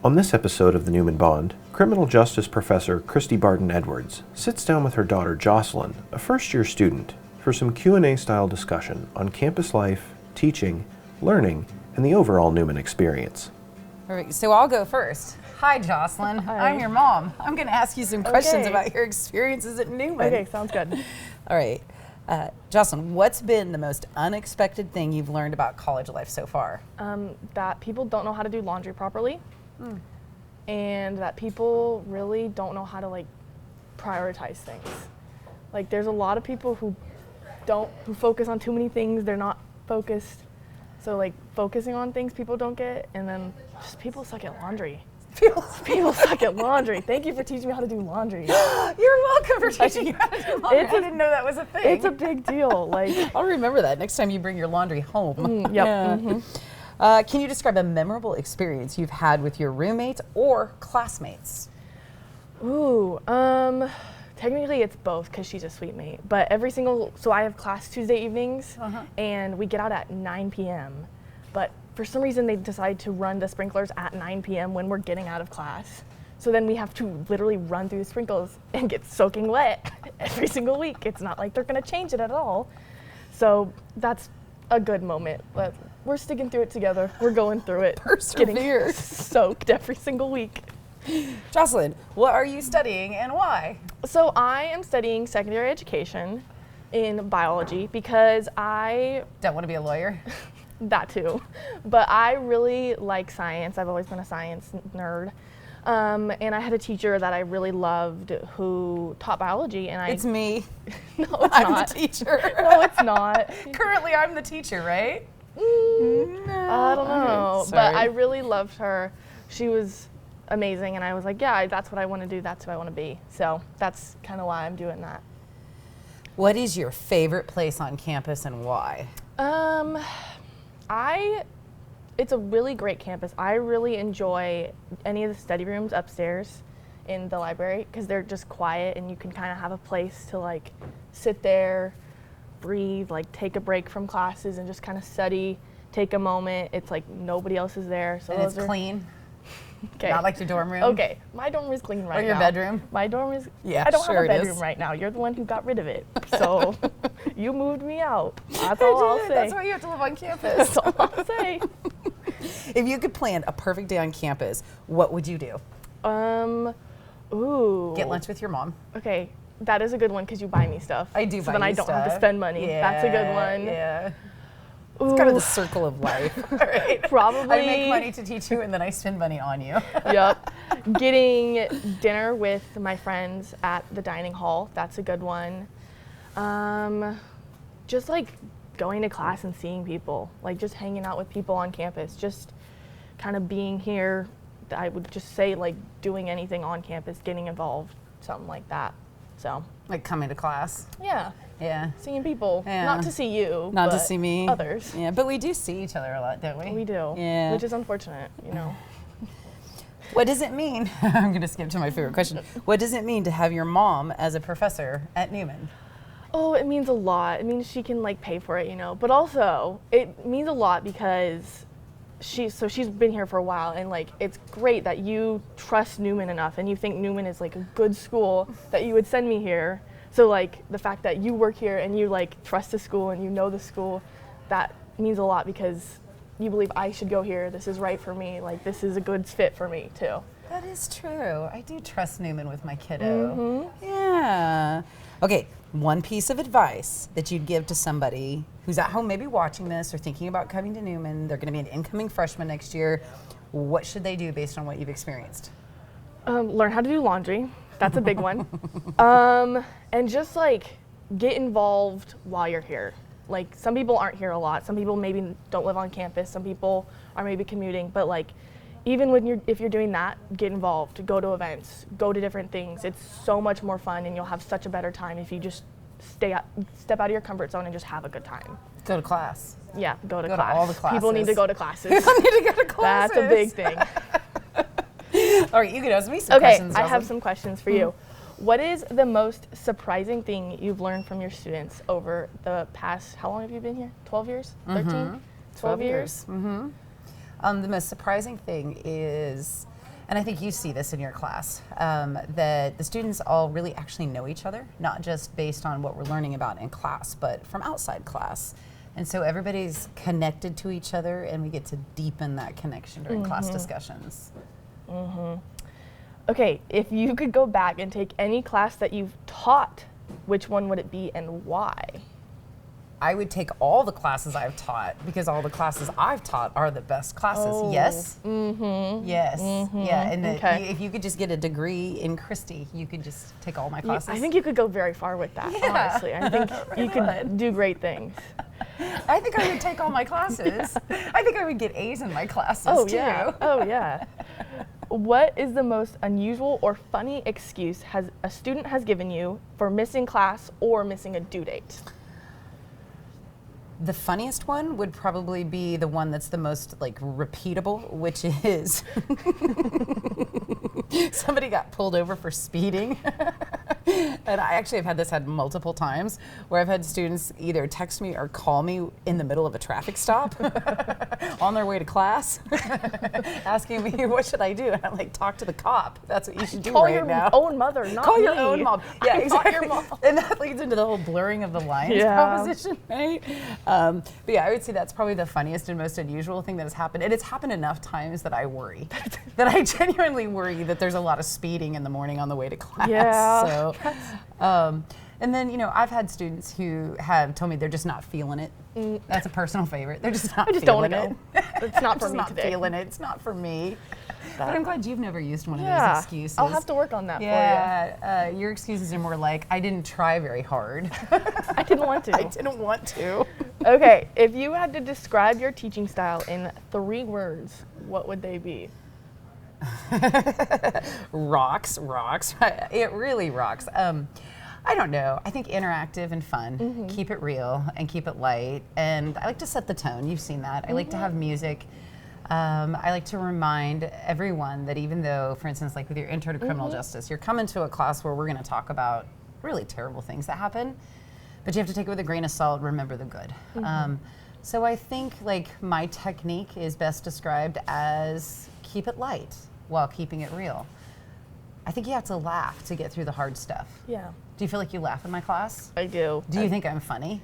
On this episode of the Newman Bond, criminal justice professor Kristi Barton Edwards sits down with her daughter Jocelyn, a first-year student, for some Q&A style discussion on campus life, teaching, learning, and the overall Newman experience. All right, so I'll go first. Hi, Jocelyn. Hi. I'm your mom. I'm going to ask you some questions about your experiences at Newman. Okay, sounds good. All right. Jocelyn, what's been the most unexpected thing you've learned about college life so far? That people don't know how to do laundry properly, and that people really don't know how to prioritize things. Like, there's a lot of people who focus on too many things. They're not focused. So focusing on things people don't get, and then just people suck at laundry. People suck at laundry. Thank you for teaching me how to do laundry. You're welcome for teaching me how to do laundry. I didn't know that was a thing. It's a big deal. I'll remember that next time you bring your laundry home. Yep. Yeah. Mm-hmm. Can you describe a memorable experience you've had with your roommates or classmates? Ooh, technically it's both because she's a sweet mate. But so I have class Tuesday evenings, and we get out at 9 p.m. But for some reason they decide to run the sprinklers at 9 p.m. when we're getting out of class. So then we have to literally run through the sprinkles and get soaking wet every single week. It's not like they're gonna change it at all. So that's a good moment. But we're sticking through it together. We're going through it. Persevere. Getting soaked every single week. Jocelyn, what are you studying and why? So I am studying secondary education in biology because I Don't want to be a lawyer? That too. But I really like science. I've always been a science nerd. And I had a teacher that I really loved who taught biology, and It's me. No, it's I'm not. the teacher. No, it's not. Currently, I'm the teacher, right? No, I don't know. Sorry. But I really loved her. She was amazing, and I was like, yeah, that's what I want to do. That's who I want to be. So that's kind of why I'm doing that. What is your favorite place on campus and why? It's a really great campus. I really enjoy any of the study rooms upstairs in the library because they're just quiet and you can kind of have a place to sit there, breathe, take a break from classes and just kind of study, take a moment. It's nobody else is there. So And it's clean? Okay. Not like your dorm room? Okay, my dorm is clean right now. Or your bedroom? My dorm is, Yeah, I don't sure have a it bedroom is. right now. You're the one who got rid of it. So you moved me out. That's all I'll say. That's why you have to live on campus. That's all I'll say. If you could plan a perfect day on campus, what would you do? Ooh. Get lunch with your mom. Okay, that is a good one because you buy me stuff. I do so buy then you I don't have to stuff. spend money. Yeah, That's a good one. Yeah. Ooh. It's kind of the circle of life. Right? Probably. I make money to teach you and then I spend money on you. Yep. Getting dinner with my friends at the dining hall. That's a good one. Just going to class and seeing people. Just hanging out with people on campus. Just kind of being here. I would just say doing anything on campus, getting involved, something like that. So. Like coming to class. Yeah. Yeah. Seeing people. Yeah. Not to see you. Not to but see me. Others. Yeah, but we do see each other a lot, don't we? We do. Yeah. Which is unfortunate, What does it mean? I'm going to skip to my favorite question. What does it mean to have your mom as a professor at Newman? Oh, it means a lot. It means she can pay for it, But also, it means a lot because she's been here for a while, and it's great that you trust Newman enough and you think Newman is a good school that you would send me here. So the fact that you work here and you trust the school and you know the school, that means a lot because you believe I should go here. This is right for me. This is a good fit for me too. That is true. I do trust Newman with my kiddo. Yeah. Okay, one piece of advice that you'd give to somebody who's at home maybe watching this or thinking about coming to Newman. They're going to be an incoming freshman next year. What should they do based on what you've experienced? Learn how to do laundry. That's a big one. And just get involved while you're here. Some people aren't here a lot. Some people maybe don't live on campus. Some people are maybe commuting. But even if you're doing that, get involved. Go to events. Go to different things. It's so much more fun, and you'll have such a better time if you just step out of your comfort zone and just have a good time. Go to class. Yeah, go to Go class. to all the classes. People need to go to classes. People need to go to classes. That's a big thing. All right, you can ask me some Okay, questions. I have Jocelyn. some questions for you. What is the most surprising thing you've learned from your students over the past, how long have you been here? 12 years? 13? 12 years? The most surprising thing is And I think you see this in your class, that the students all really actually know each other, not just based on what we're learning about in class, but from outside class. And so everybody's connected to each other, and we get to deepen that connection during class discussions. Okay, if you could go back and take any class that you've taught, which one would it be and why? I would take all the classes I've taught, because all the classes I've taught are the best classes. Oh. Yes? Yes. Yeah, and Okay. if you could just get a degree in Kristi, you could just take all my classes. I think you could go very far with that, honestly. I think you could do great things. I think I would take all my classes. I think I would get A's in my classes too. Oh, yeah. What is the most unusual or funny excuse a student has given you for missing class or missing a due date? The funniest one would probably be the one that's the most like repeatable, which is somebody got pulled over for speeding. And I actually have had this multiple times where I've had students either text me or call me in the middle of a traffic stop on their way to class, asking me, what should I do? And I'm like, talk to the cop. That's what you should do right now. Call your own mother, not Call me. your own mom. Yeah, exactly. Your mom. And that leads into the whole blurring of the lines proposition, right? But yeah, I would say that's probably the funniest and most unusual thing that has happened. And it's happened enough times that I worry, that I genuinely worry that there's a lot of speeding in the morning on the way to class. Yeah. So, and then, you know, I've had students who have told me they're just not feeling it. That's a personal favorite. They're just not feeling it. It's not for just me not today. feeling it. It's not for me. But I'm glad you've never used one of Yeah. those excuses. I'll have to work on that for Yeah, your excuses are more like, I didn't try very hard. you. I didn't want to. I didn't want to. Okay, if you had to describe your teaching style in 3 words, what would they be? Rocks. It really rocks. I don't know. I think interactive and fun. Keep it real and keep it light. And I like to set the tone. You've seen that. I like to have music. I like to remind everyone that even though, for instance, like with your intro to criminal justice, you're coming to a class where we're going to talk about really terrible things that happen, but you have to take it with a grain of salt, remember the good. So I think like my technique is best described as keep it light while keeping it real. I think you have to laugh to get through the hard stuff. Yeah. Do you feel like you laugh in my class? I do. Do you think I'm funny?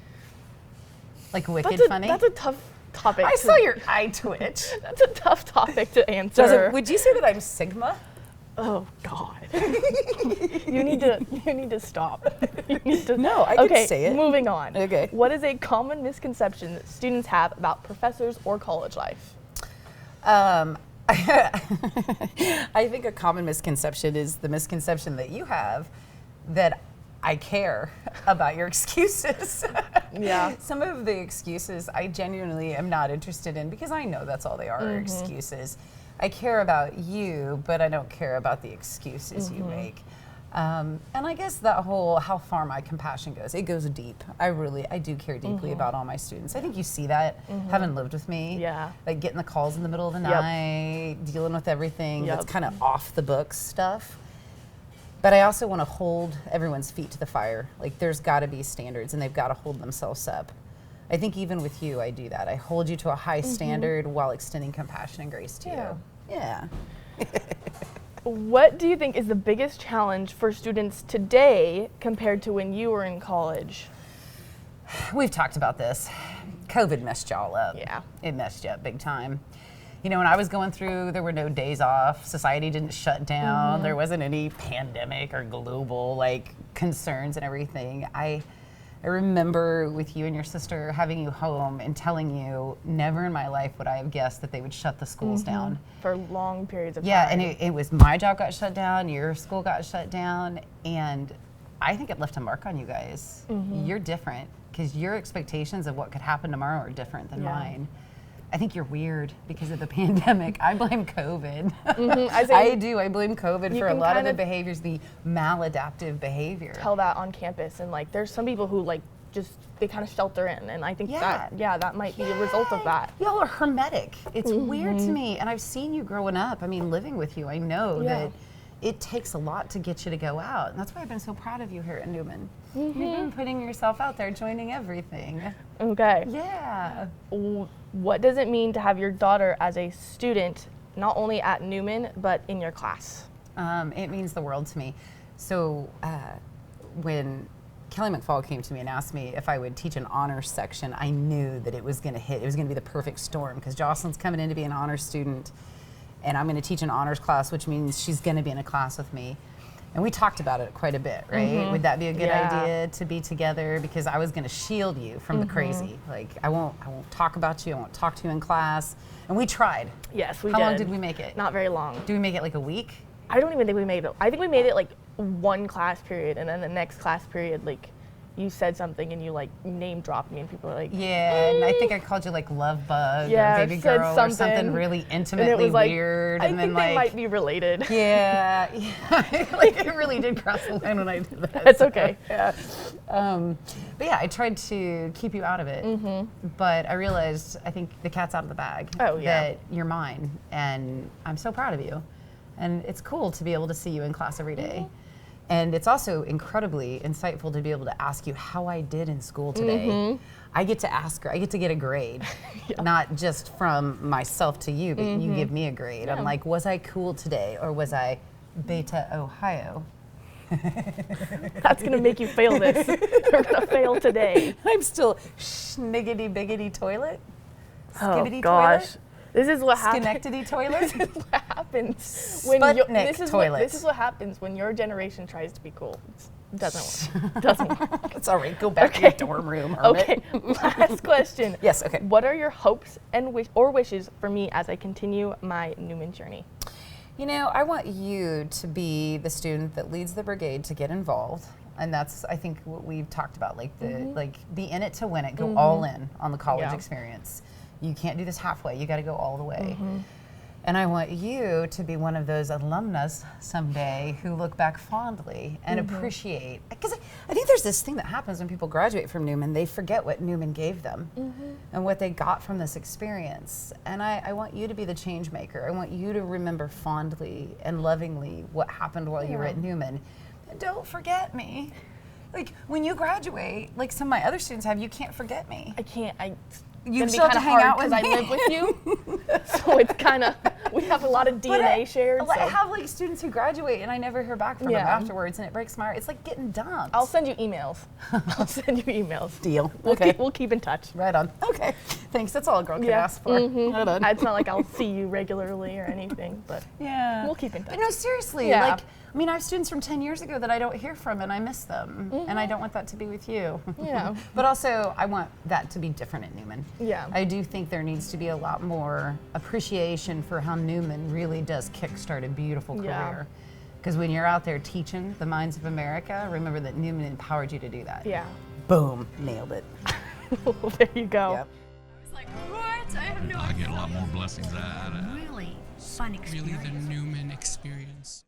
Like wicked That's funny? That's a tough topic. I saw your eye twitch. That's a tough topic to answer. Would you say that I'm Sigma? Oh God. you need to stop. You need to, No, I can say it. Moving on. Okay. What is a common misconception that students have about professors or college life? I think a common misconception is the misconception that you have that I care about your excuses. Yeah. Some of the excuses I genuinely am not interested in because I know that's all they are, excuses. I care about you, but I don't care about the excuses you make. And I guess that whole how far my compassion goes, it goes deep. I do care deeply about all my students. I think you see that, having lived with me. Yeah. Like getting the calls in the middle of the night, dealing with everything that's kind of off the books stuff. But I also want to hold everyone's feet to the fire. Like there's got to be standards and they've got to hold themselves up. I think even with you, I do that. I hold you to a high standard while extending compassion and grace to you. Yeah. What do you think is the biggest challenge for students today compared to when you were in college? We've talked about this. COVID messed y'all up. Yeah. It messed you up big time. You know, when I was going through, there were no days off. Society didn't shut down. There wasn't any pandemic or global like concerns and everything. I remember with you and your sister having you home and telling you, never in my life would I have guessed that they would shut the schools down. For long periods of time. Yeah, and it was my job got shut down, your school got shut down, and I think it left a mark on you guys. You're different because your expectations of what could happen tomorrow are different than mine. I think you're weird because of the pandemic. I blame COVID. I do. I blame COVID for a lot of the behaviors, the maladaptive behavior. Tell that on campus, and like there's some people who like just they kind of shelter in, and I think that might be a result of that. Y'all are hermetic. It's weird to me, and I've seen you growing up. I mean, living with you, I know that it takes a lot to get you to go out, and that's why I've been so proud of you here at Newman. You've been putting yourself out there, joining everything. Okay. Yeah. What does it mean to have your daughter as a student not only at Newman, but in your class? It means the world to me. So when Kelly McFall came to me and asked me if I would teach an honors section, I knew that it was going to hit. It was going to be the perfect storm because Jocelyn's coming in to be an honors student, and I'm going to teach an honors class, which means she's going to be in a class with me. And we talked about it quite a bit, right? Would that be a good idea to be together? Because I was going to shield you from the crazy. Like I won't talk about you. I won't talk to you in class. And we tried. Yes, we How did. long did we make it? Not very long. Did we make it like a week? I don't even think we made it. I think we made it like one class period, and then the next class period, like, you said something and you like name dropped me, and people were like, yeah, and I think I called you like love bug or baby said girl or something really intimately and it was like, weird. I and think then they might be related. Yeah, like it really did cross the line when I did that. It's okay. Yeah. But yeah, I tried to keep you out of it, but I realized I think the cat's out of the bag. Oh, yeah. That you're mine, and I'm so proud of you. And it's cool to be able to see you in class every day. And it's also incredibly insightful to be able to ask you how I did in school today. I get to ask her, I get to get a grade, not just from myself to you, but you give me a grade. I'm like, was I cool today or was I Beta Ohio? That's gonna make you fail this. You're gonna fail today. I'm still schniggity biggity toilet. Skibbity Oh gosh. toilet. This is what happens. Schenectady toilet. This is what happens when Sputnik toilet. This is what happens when your generation tries to be cool. It doesn't work. Doesn't work. It's all right. Go back to your dorm room. Hermit. Okay. Last question. Yes. Okay. What are your hopes and wishes for me as I continue my Newman journey? You know, I want you to be the student that leads the brigade to get involved. And that's, I think, what we've talked about, like like be in it to win it, go all in on the college experience. You can't do this halfway, you gotta go all the way. And I want you to be one of those alumnus someday who look back fondly and appreciate, because I think there's this thing that happens when people graduate from Newman, they forget what Newman gave them and what they got from this experience. And I want you to be the change maker. I want you to remember fondly and lovingly what happened while you were at Newman. And don't forget me. Like when you graduate, like some of my other students have, you can't forget me. I can't. You still have to hang out with me. I live with you, so it's kind of, we have a lot of DNA shared. I have like students who graduate and I never hear back from them afterwards, and it breaks my heart. It's like getting dumped. I'll send you emails. I'll send you emails. Deal. We'll keep in touch. Right on. Okay. Thanks. That's all a girl can ask for. Right on. It's not like I'll see you regularly or anything, but we'll keep in touch. But no, seriously. Like, I mean, I have students from 10 years ago that I don't hear from, and I miss them, and I don't want that to be with you. Yeah. But also, I want that to be different at Newman. Yeah. I do think there needs to be a lot more appreciation for how Newman really does kickstart a beautiful career. Because when you're out there teaching the minds of America, remember that Newman empowered you to do that. Yeah. Boom, nailed it. There you go. Yep. I was like, what? I have no I idea. get a lot more blessings out of that. Really fun experience. Really the Newman experience.